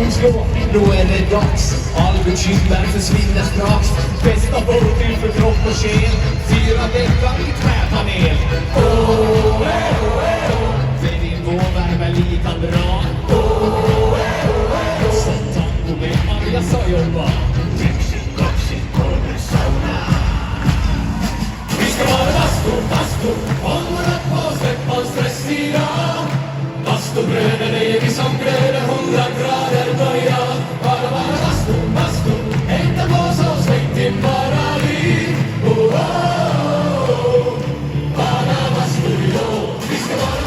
bastonslå. Då är det dags, all bekymmer försvinner strax. Bästa förebild för kropp och själ, 4 veckor i träpanel. För din vårvärme lika bra. Som tango med Maria Sajova. Vi ska vara bastu, hålla på, släpp all stress idag. Bastubröder är vi som glöder, 100 grader böja. Bara bastu, hängta på så släng till bara liv. Bara bastu, jo. Vi ska vara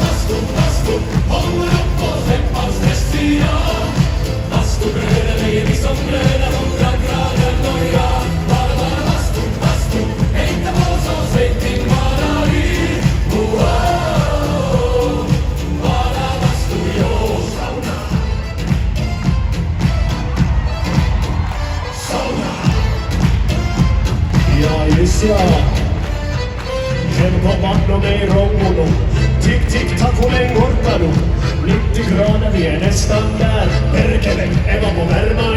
bastu, hålla på, släpp all stress idag. Bastubröder är vi som glöder, 100 grader böja. Bara bastu, hängta på så släng till bara liv. Ja, tempo vanno med rongono. Tick, tick, tack och längortano. 90 grader, vi är nästan där. Perkele, Eva på värma